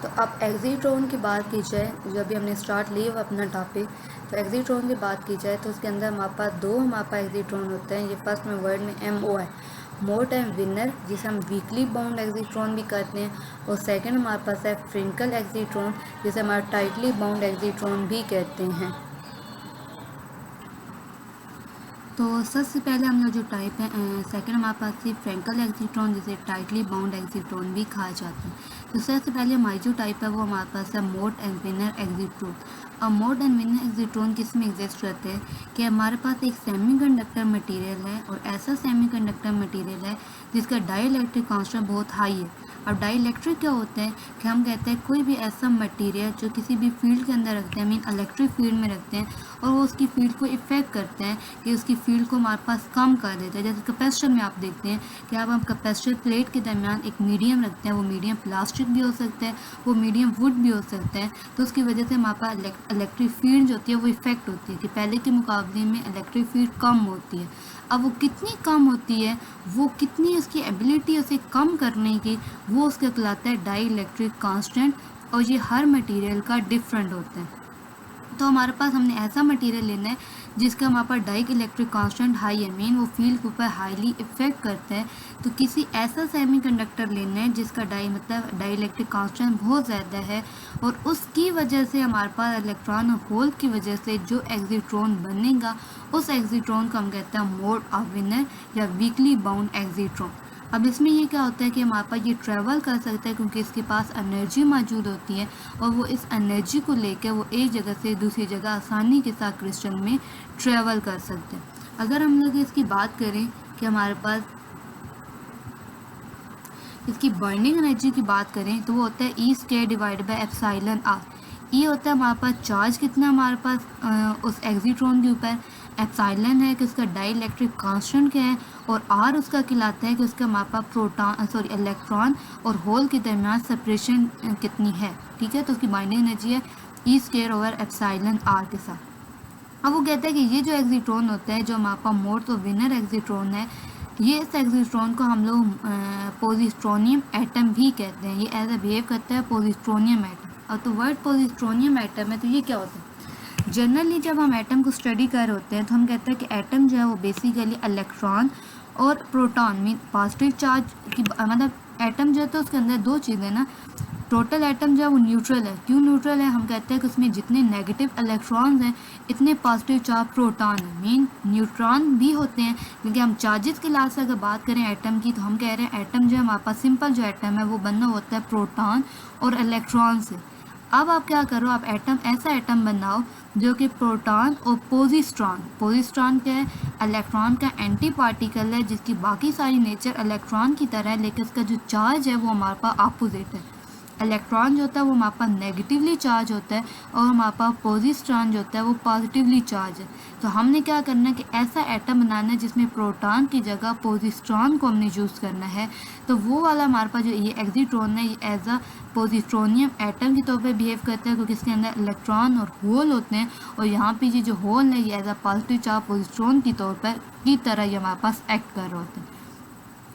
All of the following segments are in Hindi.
तो अब एग्जीट्रॉन की बात की जाए, जब भी हमने स्टार्ट लिया हुआ अपना टॉपिक, तो एग्जीट्रॉन की बात की जाए तो उसके अंदर हमारे पास दो एग्जीट्रॉन होते हैं। ये फर्स्ट में वर्ड में MO है, मोर टाइम विनर, जिसे हम वीकली बाउंड एग्जीट्रॉन भी कहते हैं। और सेकंड हमारे पास है फ्रिंकल एग्जीट्रॉन, जिसे हमारा टाइटली बाउंड एग्जीट्रॉन भी कहते हैं। तो सबसे पहले हम लोग जो टाइप है सेकंड हमारे पास थी फ्रैंकल एग्जीट्रॉन, जिसे टाइटली बाउंड एग्जीट्रॉन भी कहा जाता है। तो सबसे पहले हमारी जो टाइप है वो हमारे पास है मोड एंड विनर एग्जीट्रॉन। अब मोड एंड विनर एग्जीट्रॉन किस में एग्जिस्ट करते हैं कि हमारे पास एक सेमीकंडक्टर मटेरियल है, और ऐसा सेमीकंडक्टर मटेरियल है जिसका डाइलेक्ट्रिक कांस्टेंट बहुत हाई है। अब डाइलेक्ट्रिक क्या होता है कि हम कहते हैं कोई भी ऐसा मटेरियल जो किसी भी फील्ड के अंदर रखते हैं, मीन इलेक्ट्रिक फील्ड में रखते हैं, और वो उसकी फील्ड को इफेक्ट करते हैं कि उसकी फील्ड को हमारे पास कम कर देते हैं। जैसे कैपेसिटर में आप देखते हैं कि अब हम कैपेसिटर प्लेट के दरमियान एक मीडियम रखते हैं, वो मीडियम प्लास्टिक भी हो सकता है, वो मीडियम वुड भी हो सकता है, तो उसकी वजह से हमारे पास इलेक्ट्रिक फील्ड जो होती है वो इफेक्ट होती है कि पहले के मुकाबले में इलेक्ट्रिक फील्ड कम होती है। अब वो कितनी कम होती है, वो कितनी उसकी एबिलिटी उसे कम करने की, वो उसका कहलाता है डाई इलेक्ट्रिक कांस्टेंट, और ये हर मटेरियल का डिफरेंट होता है। तो हमारे पास हमने ऐसा मटेरियल लेना है जिसका हमारे पास डाई इलेक्ट्रिक कांस्टेंट हाई है, मीन वो फील्ड के ऊपर हाईली इफेक्ट करता है। तो किसी ऐसा सेमीकंडक्टर लेना है जिसका डाई इलेक्ट्रिक कांस्टेंट बहुत ज़्यादा है, और उसकी वजह से हमारे पास इलेक्ट्रॉन और होल की वजह से जो एग्जीट्रॉन बनेगा, उस एग्जीट्रॉन को हम कहते हैं मोड ऑफ विनर या वीकली बाउंड एग्जीट्रॉन। अब इसमें ये क्या होता है कि हमारे पास ये ट्रैवल कर सकता है क्योंकि इसके पास एनर्जी मौजूद होती है, और वो इस एनर्जी को लेकर वो एक जगह से दूसरी जगह आसानी के साथ क्रिस्टल में ट्रैवल कर सकते हैं। अगर हम लोग इसकी बात करें कि हमारे पास इसकी बर्निंग एनर्जी की बात करें तो वो होता है E² divide by epsilon R. ये होता है हमारे पास चार्ज कितना हमारे पास उस एग्जीट्रॉन के ऊपर, एप्सिलॉन है कि उसका डाई इलेक्ट्रिक कांस्टेंट क्या है, और आर उसका कहलाता है कि उसका हमारे पास इलेक्ट्रॉन और होल के दरमियान सेपरेशन कितनी है। ठीक है, तो उसकी बाइंडिंग एनर्जी है E² ओवर एप्सिलॉन आर के साथ। अब वो कहता है कि ये जो एग्जीट्रॉन होता है, जो हमारे पास मोड तो विनर एग्जीट्रॉन है, ये इस एग्जीट्रॉन को हम लोग पॉजिट्रोनियम एटम भी कहते हैं। ये एज ए बिहेव करता है पॉजिट्रोनियम एटम। और तो वर्ड पॉजिट्रोनियम एटम है, तो ये क्या होता है, जनरली जब हम एटम को स्टडी कर रहे होते हैं तो हम कहते हैं कि एटम जो है वो बेसिकली इलेक्ट्रॉन और प्रोटॉन मीन पॉजिटिव चार्ज की, मतलब एटम जो है तो उसके अंदर दो चीज़ें ना, टोटल एटम जो है वो न्यूट्रल है। क्यों न्यूट्रल है, हम कहते हैं कि उसमें जितने नेगेटिव इलेक्ट्रॉन्स हैं इतने पॉजिटिव चार्ज प्रोटॉन है, मीन न्यूट्रॉन भी होते हैं। क्योंकि हम चार्जेस के लिहाज से अगर बात करें एटम की, तो हम कह रहे हैं एटम जो है हमारे पास सिंपल जो एटम है वो बना होता है प्रोटॉन और इलेक्ट्रॉन से। अब आप क्या करो, आप एटम ऐसा एटम बनाओ जो कि प्रोटॉन और पोजिट्रॉन क्या है, इलेक्ट्रॉन का एंटी पार्टिकल है, जिसकी बाकी सारी नेचर इलेक्ट्रॉन की तरह है, लेकिन इसका जो चार्ज है वो हमारे पास अपोजिट है। इलेक्ट्रॉन जो होता है वो हमारे पास नेगेटिवली चार्ज होता है, और हमारे पास पोजिट्रॉन जो होता है वो पॉजिटिवली चार्ज है। तो हमने क्या करना है कि ऐसा एटम बनाना है जिसमें प्रोटॉन की जगह पोजिट्रॉन को हमने यूज़ करना है। तो वो वाला हमारे पास जो ये एग्जीट्रॉन है, ये एज अ पोजिट्रोनियम एटम के तौर पे बिहेव करता है, क्योंकि इसके अंदर इलेक्ट्रॉन और होल होते हैं, और यहाँ पे ये जो होल है ये as a positive charge positron की तौर पर की तरह ये हमारे पास एक्ट कर रहे होते हैं।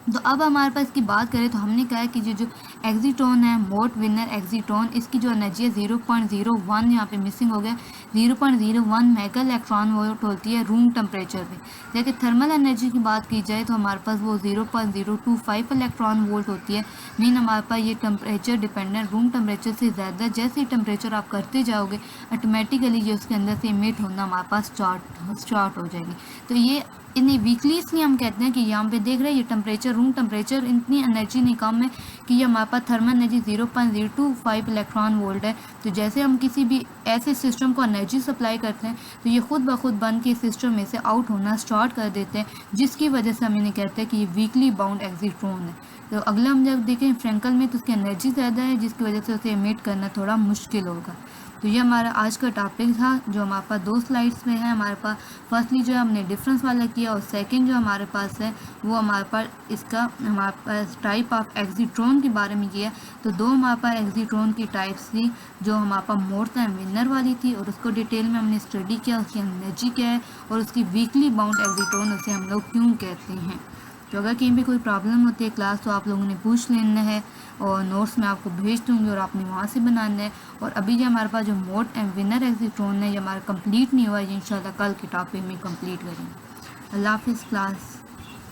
तो अब हमारे पास इसकी बात करें तो हमने कहा है कि जो एग्जीट्रॉन है, मोड विनर एग्जीट्रॉन, इसकी जो एनर्जी है 0.01 यहाँ पे मिसिंग हो गया, 0.01 मेगा इलेक्ट्रॉन वोल्ट होती है रूम टेम्परेचर पे। जैसे थर्मल एनर्जी की बात की जाए तो हमारे पास वो 0.025 इलेक्ट्रॉन वोल्ट होती है। मीन हमारे पास ये टेम्परेचर डिपेंडेंट, रूम टेम्परेचर से ज़्यादा जैसे ही टेम्परेचर आप करते जाओगे ऑटोमेटिकली ये उसके अंदर से इमिट होना हमारे पास स्टार्ट हो जाएगी। तो ये इन्हें वीकली इसलिए हम कहते हैं कि यहाँ पे देख रहे हैं ये टेम्परेचर, रूम टेम्परेचर, इतनी एनर्जी नहीं कम है कि ये हमारे पास थर्मल एनर्जी 0.025 इलेक्ट्रॉन वोल्ट है। तो जैसे हम किसी भी ऐसे सिस्टम को एनर्जी सप्लाई करते हैं तो ये खुद ब खुद बन के सिस्टम में से आउट होना स्टार्ट कर देते हैं, जिसकी वजह से हम इन्हें कहते हैं कि ये वीकली बाउंड एग्जीट्रॉन है। तो अगला हम जब देखें फ्रैंकल में तो उसकी एनर्जी ज़्यादा है, जिसकी वजह से उसे इमिट करना थोड़ा मुश्किल होगा। तो ये हमारा आज का टॉपिक था, जो हमारे पास दो स्लाइड्स में है। हमारे पास फर्स्टली जो हमने डिफरेंस वाला किया, और सेकंड जो हमारे पास है वो हमारे पास इसका हमारे पास टाइप ऑफ एग्जीट्रॉन के बारे में किया। तो दो हमारे पास एग्जीट्रॉन की टाइप्स थी, जो हमारे पास मोड एंड विनर वाली थी, और उसको डिटेल में हमने स्टडी किया, उसकी एनर्जी क्या है और उसकी वीकली बाउंड एग्जीट्रॉन उसे हम लोग क्यों कहते हैं। तो अगर कहीं भी कोई प्रॉब्लम होती है क्लास तो आप लोगों ने पूछ लेना है और नोट्स मैं आपको भेज दूँगी और आपने वहाँ से बनाना है। और अभी जो हमारे पास जो मोड एंड विनर एग्जिट्रॉन है ये हमारा कंप्लीट नहीं हुआ है, इंशाल्लाह कल के टॉपिक में कंप्लीट करेंगे। अल्लाह हाफिज़ क्लास।